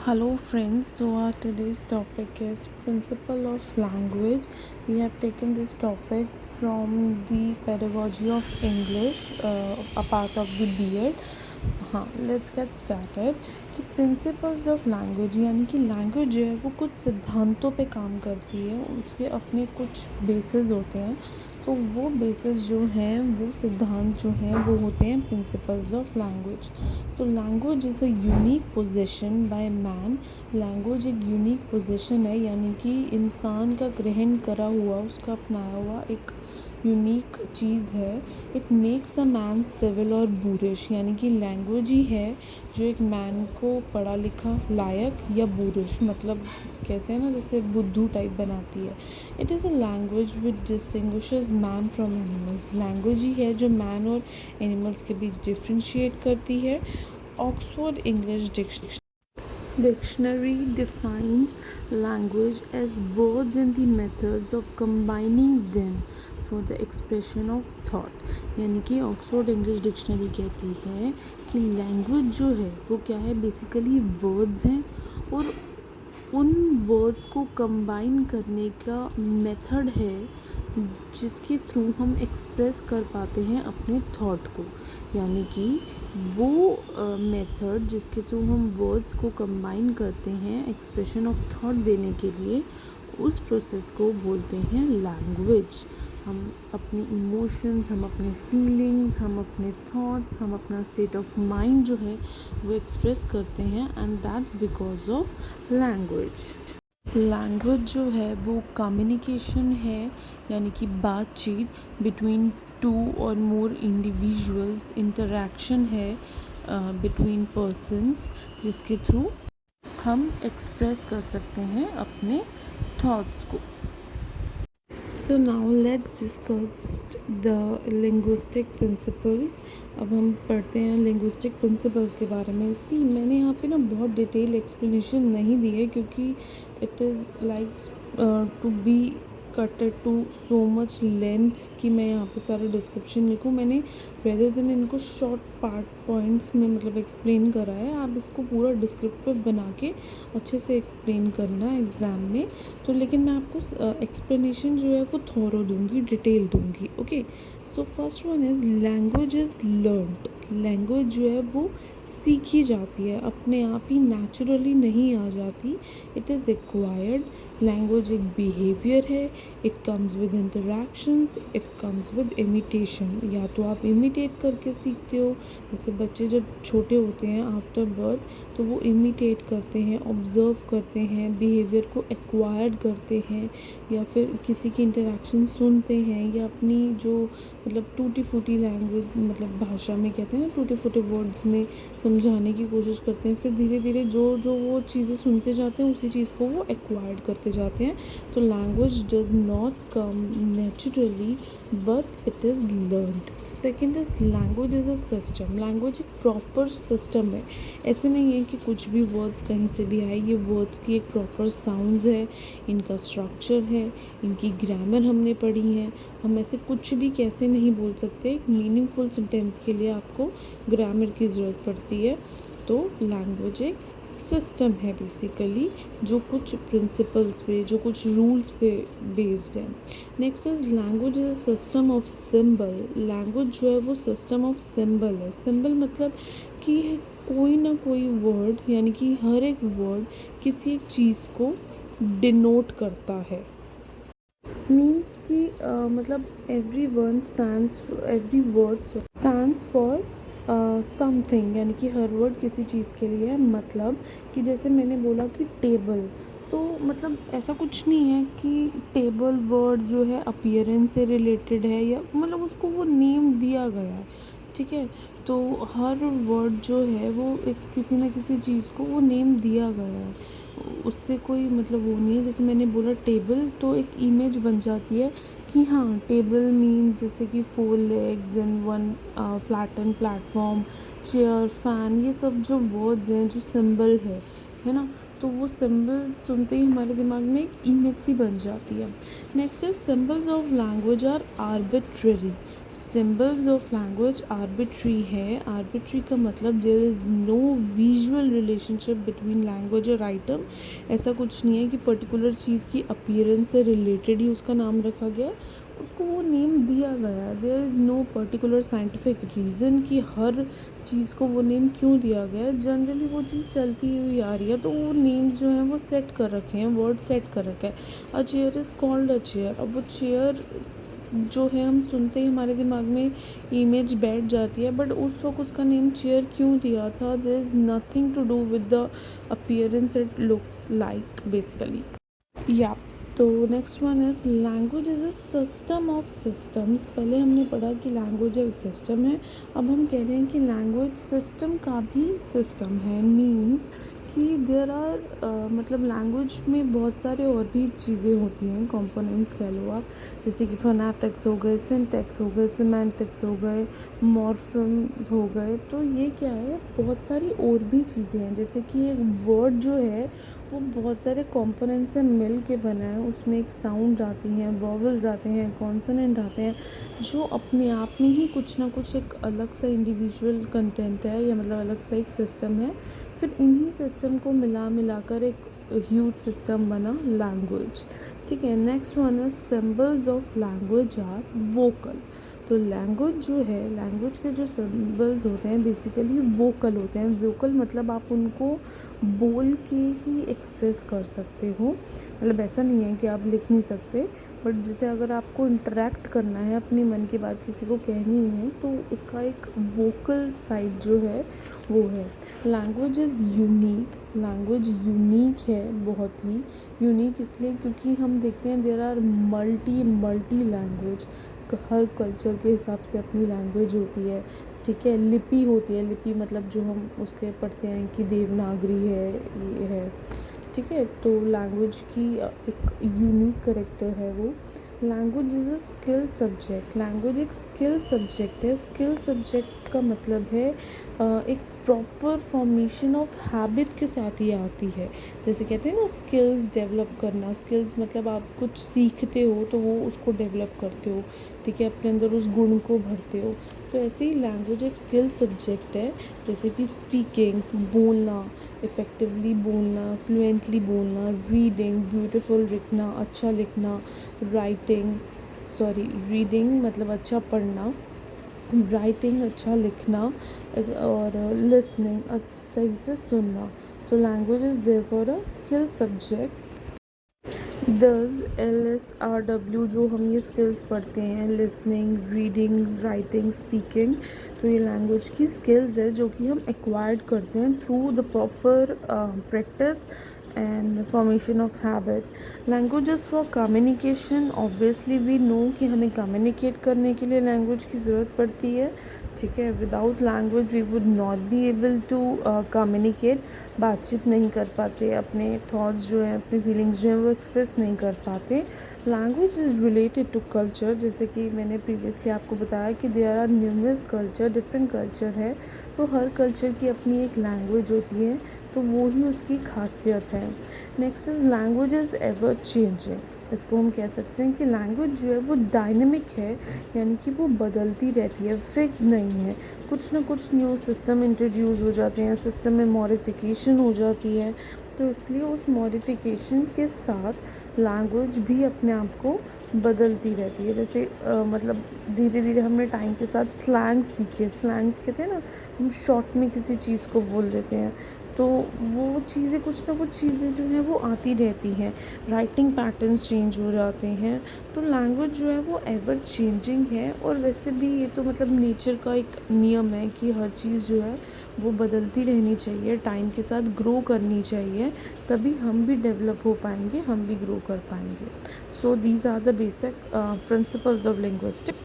Hello friends, so our today's topic is principle of language. We have taken this topic from the pedagogy of English, a part of the B.Ed. हाँ, let's get started कि principles of language यानी कि language जो है वो कुछ सिद्धांतों पे काम करती है, उसके अपने कुछ बेसिस होते हैं। तो वो बेसिस जो हैं, वो सिद्धांत जो हैं वो होते हैं प्रिंसिपल्स ऑफ लैंग्वेज। तो language is a unique position by man. Language एक यूनिक पोजीशन है, यानी कि इंसान का ग्रहण करा हुआ, उसका अपनाया हुआ एक यूनिक चीज़ है। It makes a man civil और बूरिश, यानी कि लैंग्वेज ही है जो एक मैन को पढ़ा लिखा, लायक या बूरिश, मतलब कहते हैं ना जैसे बुद्धू टाइप बनाती है। It is a language which distinguishes man from animals. Language ही है जो मैन और एनिमल्स के बीच डिफ्रेंशिएट करती है। Oxford English Dictionary defines language as words and the methods of combining them for the expression of thought। यानी कि Oxford English dictionary कहती है कि लैंग्वेज जो है वो क्या है, बेसिकली वर्ड्स हैं और उन वर्ड्स को कंबाइन करने का मेथड है जिसके थ्रू हम एक्सप्रेस कर पाते हैं अपने थॉट को। यानी कि वो मेथड जिसके थ्रू हम वर्ड्स को कंबाइन करते हैं एक्सप्रेशन ऑफ थॉट देने के लिए, उस प्रोसेस को बोलते हैं लैंग्वेज। हम अपनी इमोशंस, हम अपने फीलिंग्स, हम अपने थॉट्स, हम अपना स्टेट ऑफ माइंड जो है वो एक्सप्रेस करते हैं, and that's because of language. Language जो है वो कम्युनिकेशन है, यानी कि बातचीत बिटवीन टू और मोर इंडिविजुअल्स, इंटरेक्शन है बिटवीन पर्सन्स, जिसके थ्रू हम एक्सप्रेस कर सकते हैं अपने थॉट्स को। So now let's discuss the linguistic principles. अब हम पढ़ते हैं लिंग्विस्टिक प्रिंसिपल्स के बारे में। मैंने यहाँ पे ना बहुत डिटेल एक्सप्लेनेशन नहीं दी है, क्योंकि it is like to be cutted to so much length कि मैं यहाँ पे सारा डिस्क्रिप्शन लिखूँ। मैंने रेदर देन इनको शॉर्ट पार्ट पॉइंट्स में मतलब एक्सप्लेन करा है। आप इसको पूरा डिस्क्रिप्टिव बना के अच्छे से एक्सप्लेन करना एग्ज़ाम में। तो लेकिन मैं आपको एक्सप्लेनेशन जो है वो थोरो दूंगी, डिटेल दूंगी। Okay, so first one is language is learned. Language जो है वो सीखी जाती है, अपने आप ही नेचुरली नहीं आ जाती। It is acquired. लैंग्वेज एक बिहेवियर है। It comes with interactions, it comes with imitation. या तो आप इमिटेट करके सीखते हो, जैसे बच्चे जब छोटे होते हैं आफ्टर बर्थ तो वो इमिटेट करते हैं, ऑब्ज़र्व करते हैं, बिहेवियर को एक्वायर्ड करते हैं, या फिर किसी की इंटरेक्शन सुनते हैं, या अपनी जो मतलब टूटी फूटी लैंग्वेज मतलब भाषा में कहते हैं ना, टूटे फूटे वर्ड्स में समझाने की कोशिश करते हैं। फिर धीरे धीरे जो जो वो चीज़ें सुनते जाते हैं उसी चीज़ को वो एक्वायर्ड करते जाते हैं। तो language does not come naturally but it is learned. Second is language is a system. Language एक प्रॉपर सिस्टम है। ऐसे नहीं है कि कुछ भी वर्ड्स कहीं से भी आए। ये वर्ड्स की एक प्रॉपर साउंड्स है, इनका स्ट्रक्चर है, इनकी ग्रामर हमने पढ़ी है। हम ऐसे कुछ भी कैसे नहीं बोल सकते। एक मीनिंगफुल सेंटेंस के लिए आपको ग्रामर की ज़रूरत पड़ती है। तो लैंग्वेज एक सिस्टम है बेसिकली, जो कुछ प्रिंसिपल्स पे, जो कुछ रूल्स पे बेस्ड है। Next is language is a system of symbol. Language जो है वो सिस्टम ऑफ सिंबल है। सिंबल मतलब कि कोई ना कोई वर्ड, यानी कि हर एक वर्ड किसी एक चीज़ को डिनोट करता है। मीन्स कि मतलब every word stands for something, यानी कि हर वर्ड किसी चीज़ के लिए है। मतलब कि जैसे मैंने बोला कि टेबल, तो मतलब ऐसा कुछ नहीं है कि टेबल वर्ड जो है अपीयरेंस से रिलेटेड है, या मतलब उसको वो नेम दिया गया है। ठीक है, तो हर वर्ड जो है वो एक किसी न किसी चीज़ को वो नेम दिया गया है, उससे कोई मतलब वो नहीं है। जैसे मैंने बोला टेबल, तो एक इमेज बन जाती है कि हाँ टेबल मीन जैसे कि 4 legs and 1 flatten platform, chair, fan, ये सब जो वर्ड्स हैं, जो सिंबल है ना, तो वो सिंबल सुनते ही हमारे दिमाग में एक इमेज सी बन जाती है। Next is symbols of language are arbitrary. Symbols of language arbitrary है। आर्बिट्री का मतलब there is no visual relationship between language और आइटम। ऐसा कुछ नहीं है कि पर्टिकुलर चीज़ की अपीयरेंस से रिलेटेड ही उसका नाम रखा गया, उसको वो नेम दिया गया। There is no particular scientific reason कि हर चीज़ को वो नेम क्यों दिया गया है। जनरली वो चीज़ चलती हुई आ रही है, तो वो नेम्स जो हैं वो सेट कर रखे हैं, वर्ड सेट कर रखा है। A chair is called a chair. अब वो चेयर जो है हम सुनते ही हमारे दिमाग में इमेज बैठ जाती है, बट उस वक्त उसका नेम चेयर क्यों दिया था, there is nothing to do with the appearance it looks like basically. या तो next one is language is a system of systems. पहले हमने पढ़ा कि लैंग्वेज एक सिस्टम है, अब हम कह रहे हैं कि लैंग्वेज सिस्टम का भी सिस्टम है। मीन्स कि देयर आर मतलब लैंग्वेज में बहुत सारे और भी चीज़ें होती हैं, कंपोनेंट्स कह लो आप, जैसे कि फोनेटिक्स हो गए, सिंटैक्स हो गए, सिमेंटिक्स हो गए, मॉर्फेम्स हो गए। तो ये क्या है, बहुत सारी और भी चीज़ें हैं। जैसे कि एक वर्ड जो है वो बहुत सारे कंपोनेंट से मिल के बना है, उसमें एक साउंड आती हैं, वॉवल्स आते हैं, कॉन्सोनेंट आते हैं, जो अपने आप में ही कुछ ना कुछ एक अलग सा इंडिविजुअल कंटेंट है, या मतलब अलग सा एक सिस्टम है। फिर इन्हीं सिस्टम को मिलाकर एक ह्यूज सिस्टम बना लैंग्वेज। ठीक है, next one is symbols of language are vocal. तो लैंग्वेज जो है, लैंग्वेज के जो सिंबल्स होते हैं बेसिकली वोकल होते हैं। वोकल मतलब आप उनको बोल के ही एक्सप्रेस कर सकते हो, मतलब ऐसा नहीं है कि आप लिख नहीं सकते, बट जैसे अगर आपको इंटरेक्ट करना है, अपनी मन की बात किसी को कहनी है, तो उसका एक वोकल साइड जो है वो है। Language is unique. Language unique है, बहुत ही यूनिक इसलिए क्योंकि हम देखते हैं देयर आर मल्टी लैंग्वेज। हर कल्चर के हिसाब से अपनी लैंग्वेज होती है। ठीक है, लिपि होती है। लिपि मतलब जो हम उसके पढ़ते हैं कि देवनागरी है, ये है। ठीक है, तो लैंग्वेज की एक यूनिक करेक्टर है वो। Language is a skill subject. Language एक स्किल सब्जेक्ट है। स्किल सब्जेक्ट का मतलब है एक प्रॉपर फॉर्मेशन ऑफ हैबिट के साथ ये आती है। जैसे कहते हैं ना स्किल्स डेवलप करना, स्किल्स मतलब आप कुछ सीखते हो तो वो उसको डेवलप करते हो। ठीक है, अपने अंदर उस गुण को भरते हो। तो ऐसे ही लैंग्वेज एक स्किल सब्जेक्ट है, जैसे कि स्पीकिंग, बोलना, इफ़ेक्टिवली बोलना, फ्लुएंटली बोलना, रीडिंग, ब्यूटीफुल लिखना, अच्छा लिखना, रीडिंग मतलब अच्छा पढ़ना, राइटिंग अच्छा लिखना, और लिसनिंग सही से सुनना। तो language is therefore a skill subjects. LSRW जो हम ये स्किल्स पढ़ते हैं, लिसनिंग, रीडिंग, राइटिंग, स्पीकिंग, तो ये लैंग्वेज की स्किल्स है जो कि हम एक्वायर्ड करते हैं through the proper practice and formation of habit. Languages for communication, obviously we know कि हमें कम्युनिकेट करने के लिए लैंग्वेज की ज़रूरत पड़ती है। ठीक है, without language we would not be able to communicate. बातचीत नहीं कर पाते, अपने थॉट्स जो हैं, अपनी फीलिंग्स जो हैं वो एक्सप्रेस नहीं कर पाते। Language is related to culture, जैसे कि मैंने प्रीवियसली आपको बताया कि there are numerous culture, different culture है, तो हर कल्चर की अपनी एक लैंग्वेज होती है, तो वो ही उसकी खासियत है। Next is language is ever changing. इसको हम कह सकते हैं कि लैंग्वेज जो है वो डायनेमिक है, यानी कि वो बदलती रहती है, फिक्स नहीं है। कुछ ना कुछ न्यू सिस्टम इंट्रोड्यूस हो जाते हैं, सिस्टम में मॉडिफिकेशन हो जाती है, तो इसलिए उस मॉडिफिकेशन के साथ लैंग्वेज भी अपने आप को बदलती रहती है। जैसे मतलब धीरे धीरे हमने टाइम के साथ स्लैंग्स सीखे। स्लैंग्स कहते हैं ना, हम शॉर्ट में किसी चीज़ को बोल देते हैं, तो वो चीज़ें, कुछ ना कुछ चीज़ें जो हैं वो आती रहती हैं। राइटिंग पैटर्न्स चेंज हो जाते हैं, तो लैंग्वेज जो है वो एवर चेंजिंग है। और वैसे भी ये तो मतलब नेचर का एक नियम है कि हर चीज़ जो है वो बदलती रहनी चाहिए, टाइम के साथ ग्रो करनी चाहिए, तभी हम भी डेवलप हो पाएंगे, हम भी ग्रो कर पाएंगे। So these are the basic principles of linguistics.